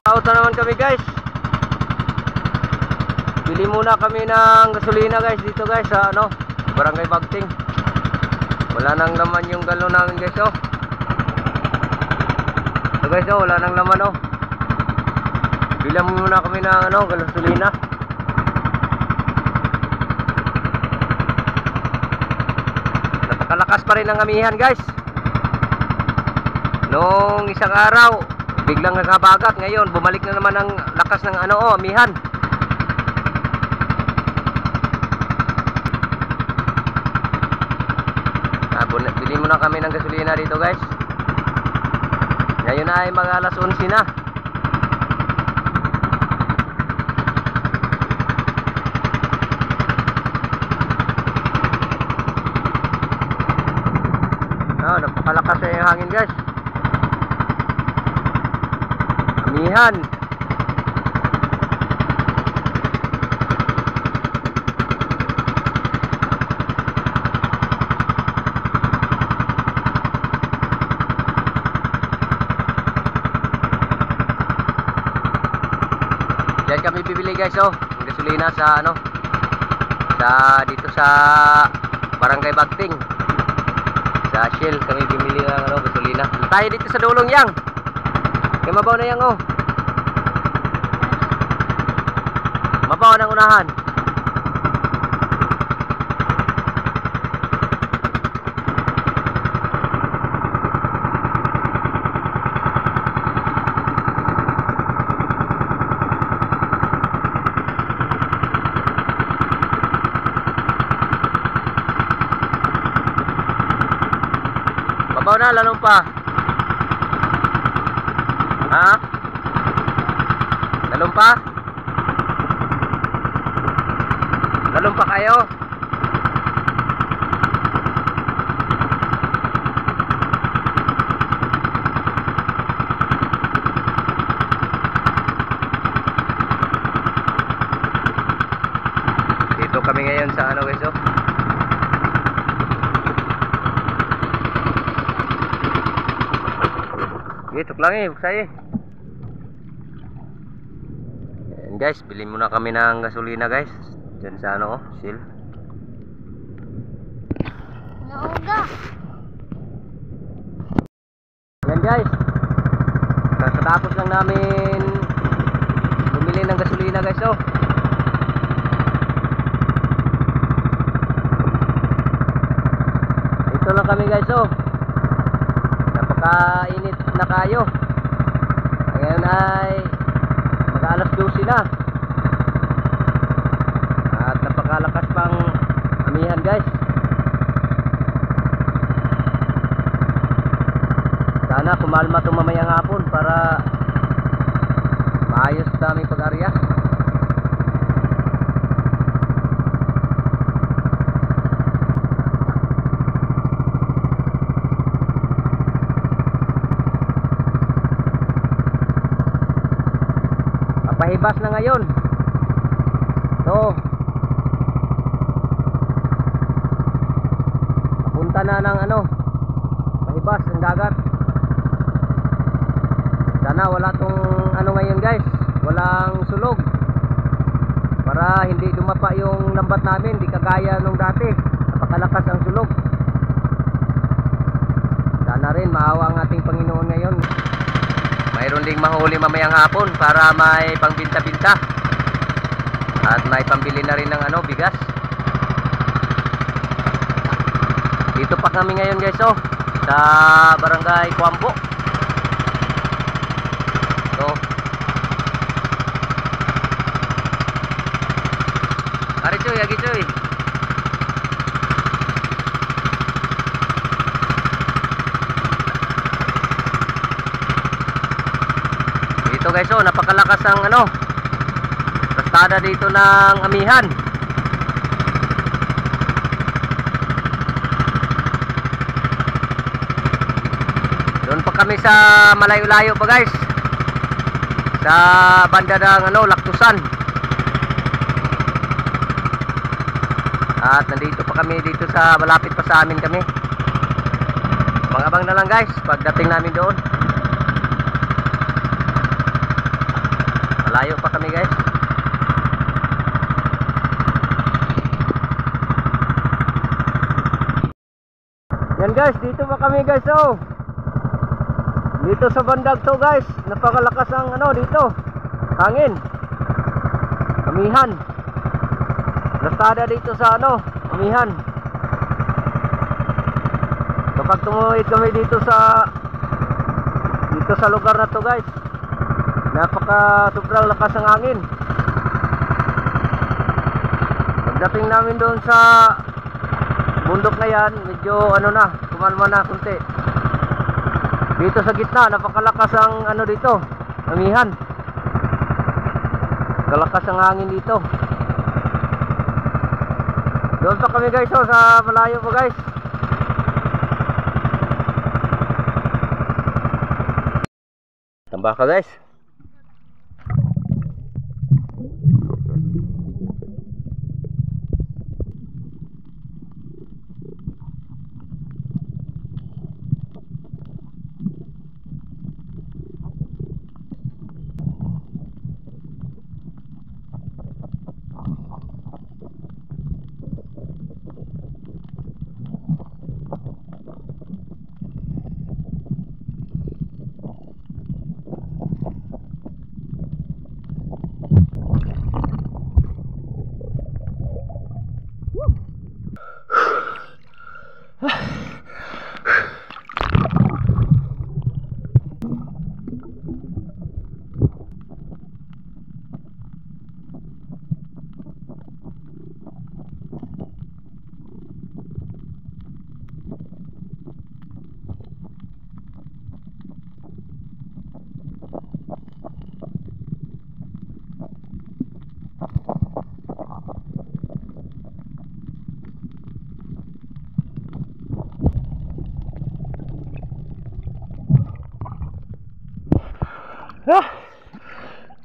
Out na naman kami guys. Bili muna kami ng gasolina guys dito guys sa ano, Barangay Bagting. Wala nang laman yung galon namin guys oh. So guys oh, wala nang laman oh. Bili muna kami ng ano, gasolina. Napakalakas pa rin ang amihan guys. Nung isang araw biglang nakabagat, ngayon bumalik na naman ang lakas ng ano oh, amihan. Bili muna kami ng gasolina dito guys. Ngayon ay mga alas 11 na. Napakalakas na yung hangin guys. Amihan. Diyan kami bibili guys oh, ng gasolina sa ano, sa dito sa Barangay Bagting. Sa Shell kami bibili ng ano, gasolina. Tayo dito sa dulong yang. Kaya mabaw na yang oh. Mabaw ng unahan. Mabaw na, lalong pa. Ha? Lalong pa? Lalong pa kayo? Dito kami ngayon sa ano guys oh, Ito lang eh, buksay eh. Ayan guys, bilhin muna kami ng gasolina guys. Diyan sa ano, Shell. Nauga. Ayan guys, kakatapos lang namin bumili ng gasolina guys oh. Ito lang kami guys oh. Napakainit na kayo. Ngayon ay mag-alas 12 na. At napakalakas pang amihan guys. Sana kumalma itong mamayang hapon para maayos sa aming pag-arya. Papahibas na ngayon. So, papunta na ng ano, pahibas ng dagat. Sana wala tong ano ngayon guys, walang sulog para hindi dumapa yung lambat namin, di kagaya nung dati, napakalakas ang sulog. Sana rin maawa ang ating Panginoon ngayon. Mayroon ding mahuli mamayang hapon para may pangbinta-binta at may pambili na rin ng ano, bigas. Dito pa kami ngayon guys oh, sa Barangay Kuambo. So, ari cuy, lagi cuy. Dito guys oh, napakalakas ang ano, rastada dito ng amihan. Doon pa kami sa malayo-layo pa guys, sa banda ng ano, Laktusan. At nandito pa kami dito sa malapit pa sa amin kami. Abang-abang na lang guys pagdating namin doon. Malayo pa kami guys. Yan guys, dito pa kami guys oh. Dito sa bandag to guys, napakalakas ang ano dito, hangin, amihan, lastada dito sa ano, amihan. Kapag tumuhid kami dito sa lugar na to guys, napaka sobrang lakas ang hangin. Pagdating namin doon sa bundok na yan, medyo ano na, kumalma na kunti. Dito sa gitna, napakalakas ang ano dito, amihan. Kalakas ang hangin dito. Doon pa kami guys, oh, sa malayo pa guys. Tambah ka guys.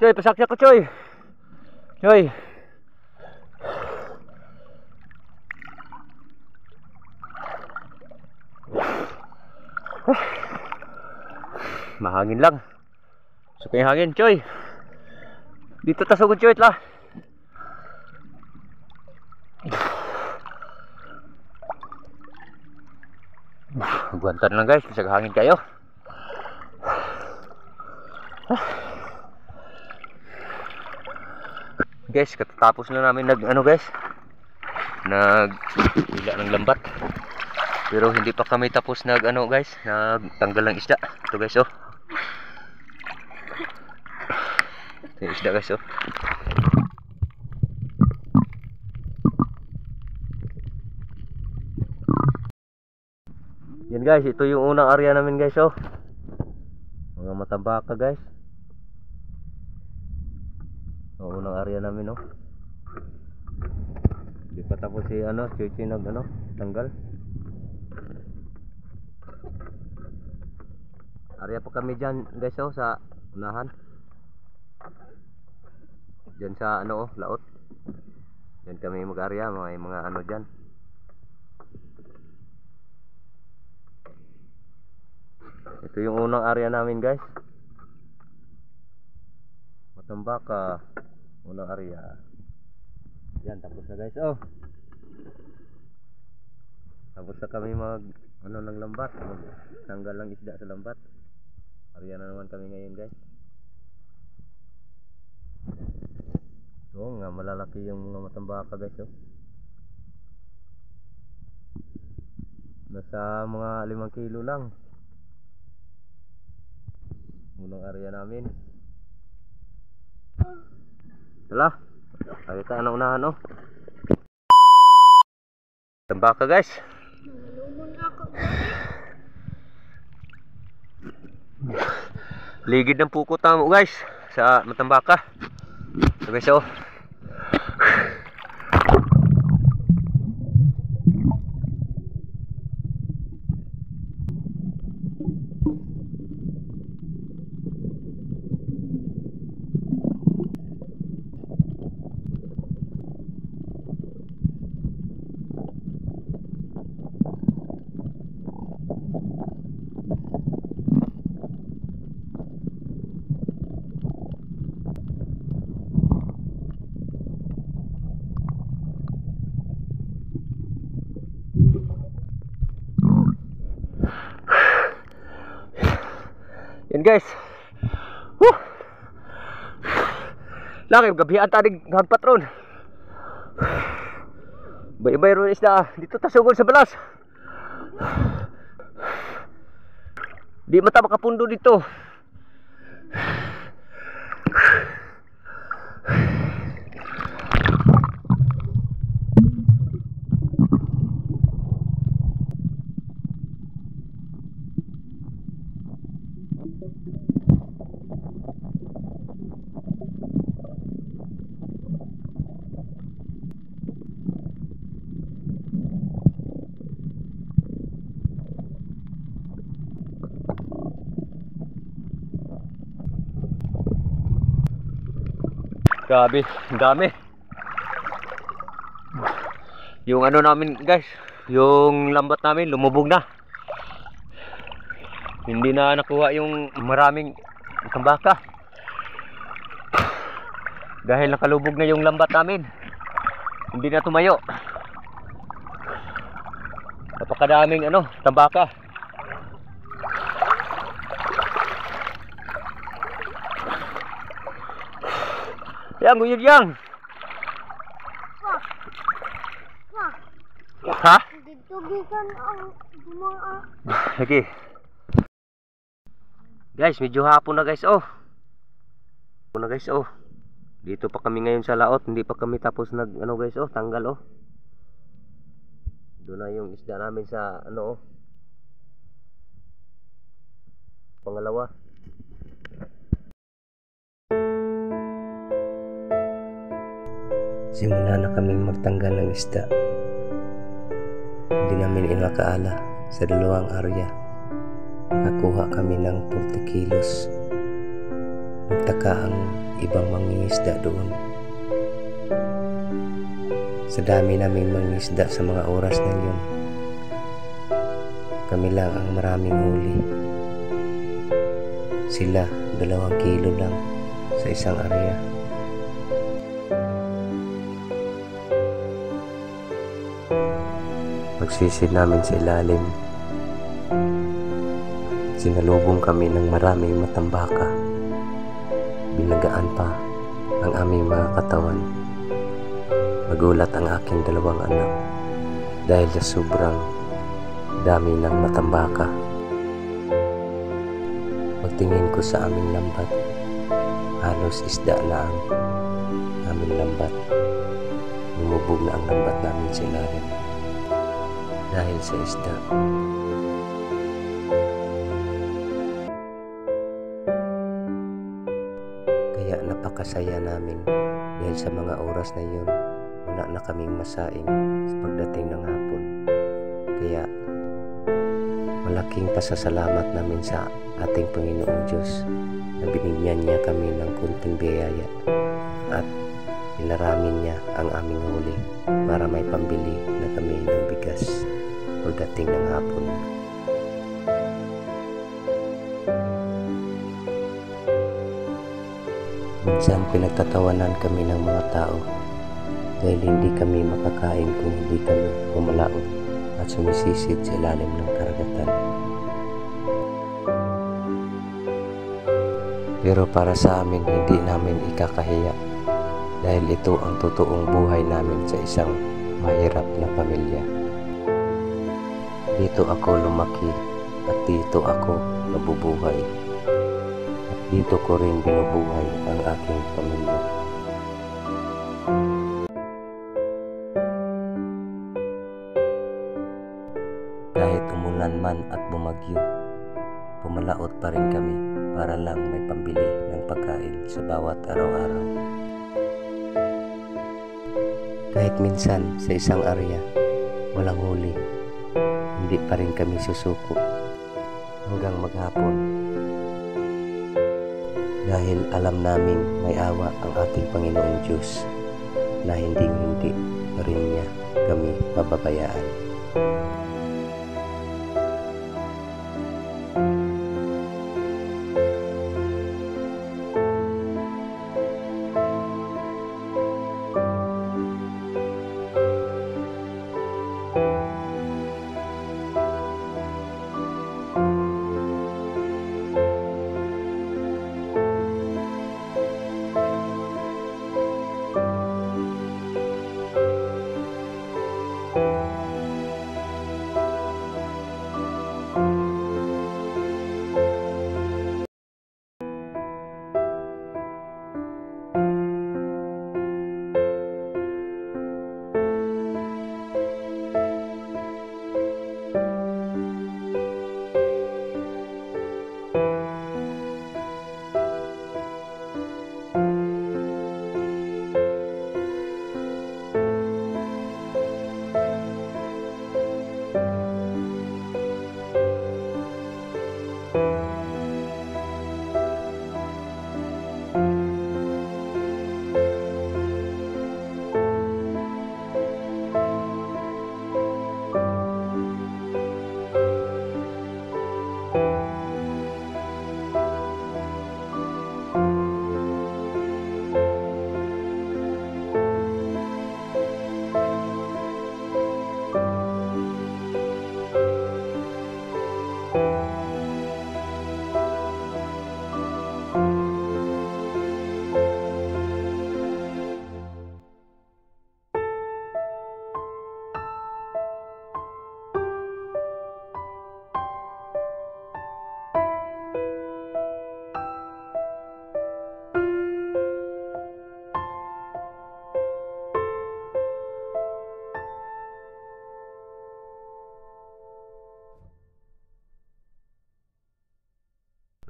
Coy, pasakya ko coy. Coy. mahangin lang. So kaya hangin, Choy. Dito ta sugod, Choy, la. Guantan lang guys, bisag hangin kayo. Guys, katatapos na namin guys, nagila ng lambat. Pero hindi pa kami tapos guys, nagtanggal ng isda. Ito guys, oh. Ito yung isda guys, oh. Yan guys, ito yung unang area namin guys, oh. Mga matambaka guys. Ang unang area namin, oh. Hindi pa tapos si Chuchi tanggal. Area pa kami dyan guys, oh, sa unahan. Dyan sa laot. Dyan kami mag-area, may mga dyan. Ito yung unang area namin guys. Matambaka, unang area. Yan, tapos na guys, oh. Tapos na kami ng lambat, tanggal lang isda sa lambat. Area na naman kami ngayon guys. Oo nga, malalaki yung mga matambaka guys, oh. Nasa mga 5 kilo lang. Unang area namin. Tala, kita na unahan, oh. Tambaka guys. Ligid ng puko tamo guys sa matambaka. So guys, oh. Yan guys. Woo! Laki gabihan tanig hagpatron. Bay-bay ron isda. Dito ta sugod sa balas. Di mata makapundo dito. Grabe, dami. Yung namin guys, yung lambat namin lumubog na. Hindi na nakuha yung maraming tambaka. Dahil nakalubog na yung lambat namin. Hindi na tumayo. Napakadaming tambaka. Yang, nguyod yang. Ha? Dito gikan ang dumaa. Lagi. Guys, medyo hapon na guys, oh. Hapon na guys, oh. Dito pa kami ngayon sa laot, hindi pa kami tapos guys, oh, tanggal, oh. Doon na yung isda namin sa oh. Pangalawa. Simula na kaming magtanggal ng isda. Hindi namin inakaala sa 2 area. Nakuha kami ng 40 kilos. Nagtaka ang ibang mangingisda doon. Sa dami namin mangingisda sa mga oras na yun, kami lang ang maraming huli. Sila 2 kilo lang sa isang area. Pagsisid namin sa ilalim, sinalubong kami ng maraming matambaka. Binagaan pa ang aming mga katawan. Nagulat ang aking 2 anak dahil sa sobrang dami ng matambaka. Pagtingin ko sa aming lambat, halos isda na ang aming lambat. Lumubog na ang lambat namin sa ilalim dahil sa isda. Kaya napakasaya namin dahil sa mga oras na yun, wala na kaming masaing sa pagdating ng hapon. Kaya malaking pasasalamat namin sa ating Panginoong Diyos na binigyan niya kami ng kunting biyaya at pinaramin niya ang aming huli para may pambili na kami ng bigas pagdating ng hapon. Minsan pinagtatawanan kami ng mga tao dahil hindi kami makakain kung hindi kami pumalaot at sumisisid sa ilalim ng karagatan. Pero para sa amin, hindi namin ikakahiya dahil ito ang totoong buhay namin sa isang mahirap na pamilya. Dito ako lumaki at dito ako nabubuhay. At dito ko rin binubuhay ang aking pamilya. Kahit umulan man at bumagyo, pumalaot pa rin kami para lang may pambili ng pagkain sa bawat araw-araw. Kahit minsan sa isang area, walang huli, hindi pa rin kami susuko hanggang maghapon. Dahil alam naming may awa ang ating Panginoong Diyos na hindi pa rin niya kami pababayaan.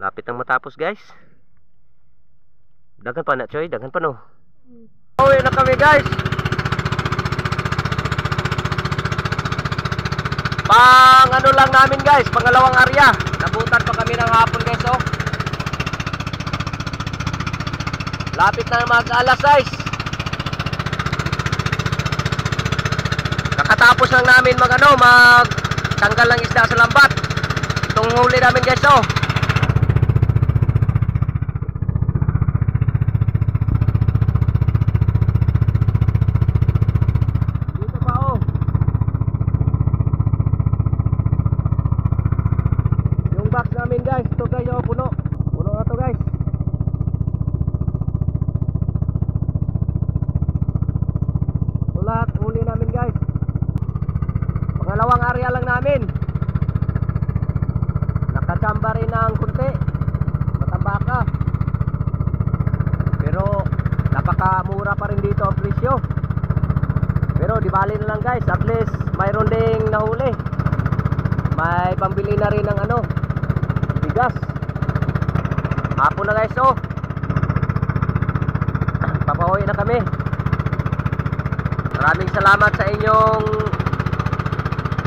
Lapit nang matapos, guys. Dagan pa na, Choy. Dagan pa, no? Uwi na kami, guys. Pang ano lang namin, guys. Pangalawang area. Nabutan pa kami ng hapon, guys, oh. Lapit na mag-alas 6. Kakatapos lang namin magtanggal ng isda sa lambat. Itong huli namin, guys, oh. Pangalawang area lang namin. Nakachamba rin ng kunti. Matambaka. Pero napakamura pa rin dito ang presyo. Pero di bali na lang guys, at least mayroon ding nahuli. May pambili na rin ng ano, bigas. Hapon na guys, oh. Papawi na kami. Maraming salamat sa inyong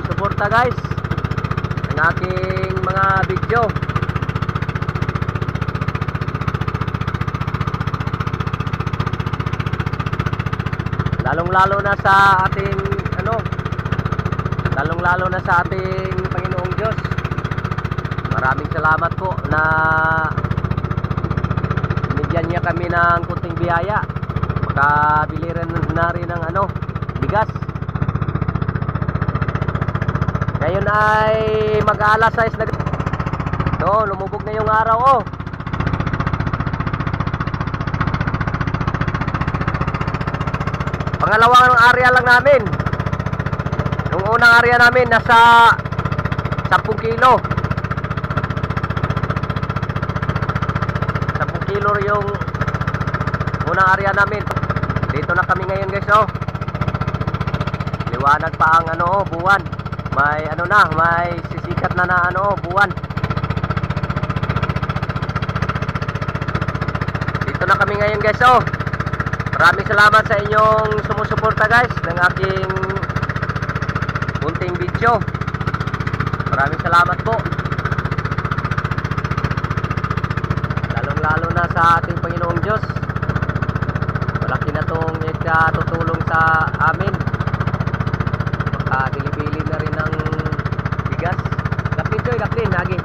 suporta guys ng aking mga video. Lalong-lalo na sa ating ano, lalong-lalo na sa ating Panginoong Diyos. Maraming salamat po na binigyan niya kami ng kunting biyaya. Makabili rin na rin ng ano, bigas. Ngayon ay mag-alas 6 na. So, lumubog na yung araw, oh. Pangalawang area lang namin. Yung unang area namin nasa 10 kilo. 10 kilo yung unang area namin. Dito na kami ngayon guys, oh. Liwanag pa ang ano, oh, buwan. May ano na, may sisikat na ano, oh, buwan. Dito na kami ngayon guys, oh. Maraming salamat sa inyong sumusuporta guys ng aking munting video. Maraming salamat po. Lalong-lalo na sa ating Panginoong Diyos. Malaki na itong ikatutulong sa amin. Makadilibili na rin ng bigas. Gaplin Joy, gaplin, lagi.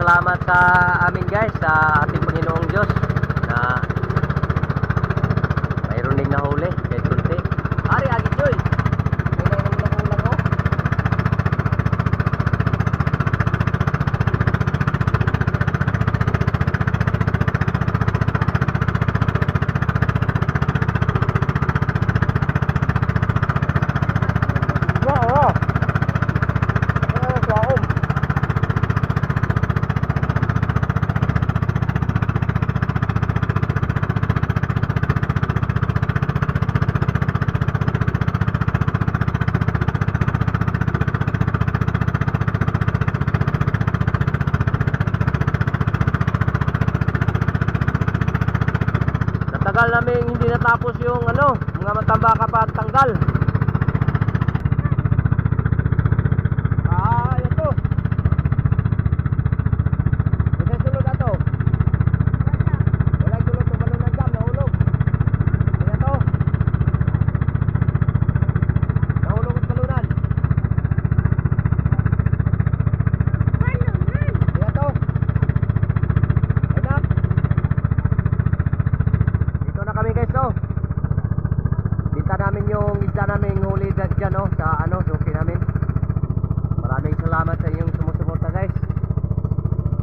Salamat sa amin guys, sa ating Panginoong Diyos na mayroon ding nahuli kahit kunti. Ari, agit Joy. May nailang ko. Wow. Tagal namin hindi natapos yung ano, mga matambaka pa at tanggal. Ito. Isa sulod ato. Wala sulod to balon ng jam, nahulog. Ito. Nahulog ang balunan. Ito. Ayun. Dito na kami guys, oh. Bita namin yung isda namin huli dyan, oh, sa ano, suki namin. Maraming salamat sa inyong sumusuporta guys.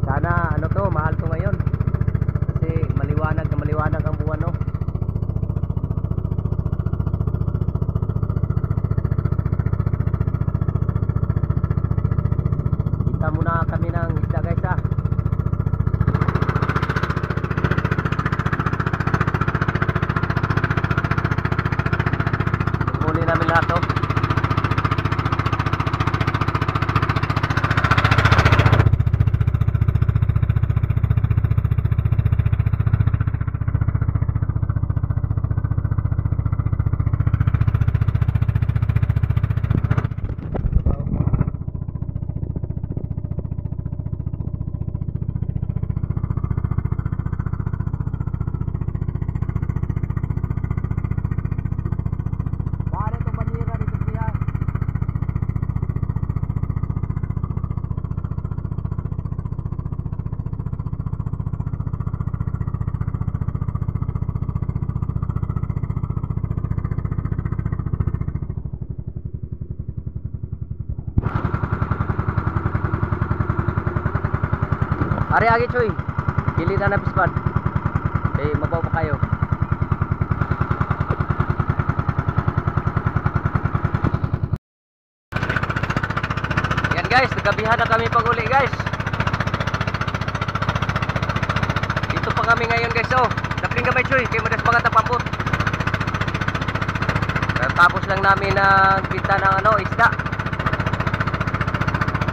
Sana ano to, mahal to ngayon. Kasi maliwanag na maliwanag ang buwan, oh. Kita muna kami ng isda guys, ah. Huli namin lahat, oh. Ari agi Choy. Kili na napispan. Eh mabaw pa kayo. Yan guys, nagabihan na kami pag-uli guys. Dito pa kami ngayon guys oh. Napling gamay Choy, kay madas mga tapapot. Tapos lang namin ang kita ng ano, isda.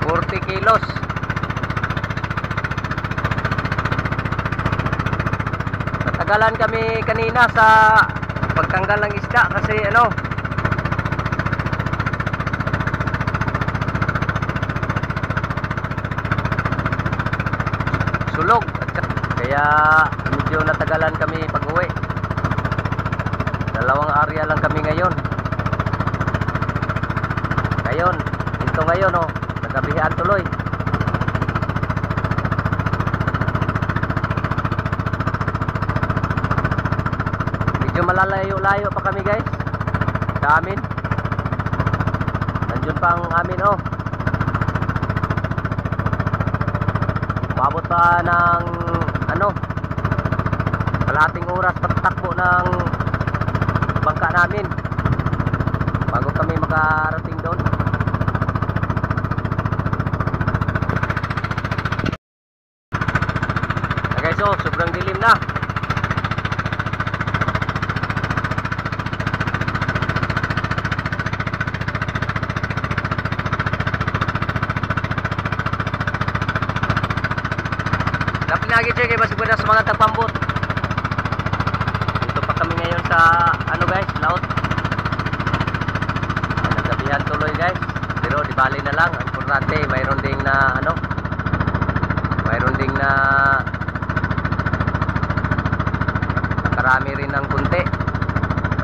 40 kilos. Natagalan kami kanina sa pagtanggal ng isda kasi ano, sulog. Kaya medyo natagalan kami pag-uwi. Dalawang area lang kami ngayon. Ngayon oh, nagabihan tuloy. Medyo malalayo-layo pa kami guys sa amin. Nandiyon pa ang amin oh. Umabot pa ng ano, kalahating oras pagtakbo ng bangka namin bago kami makarating doon. Guys oh, sobrang dilim na. Dapat lagi check mas buena sa mga tagpambot. Dito pa kami ngayon sa ano guys, laut. Nagabihan tuloy guys. Pero di bali na lang. Ang importante mayroon ding na ano, mayroon ding na nakarami rin ng kunti.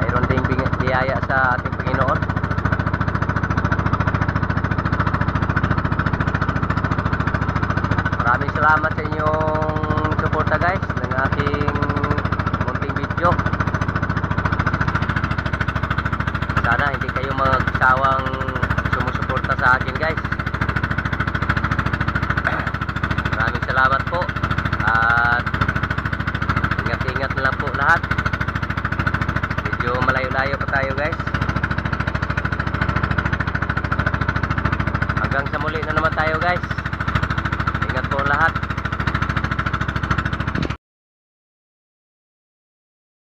Mayroon ding biyaya sa ating Panginoon. Maraming salamat sa inyong suporta guys ng aking munting video. Sana hindi kayo magsawang sumusuporta sa akin guys. Maraming salamat po at ingat-ingat na lang po lahat. Medyo malayo-layo pa tayo guys. Hanggang sa muli na naman tayo guys. Ingat po lahat.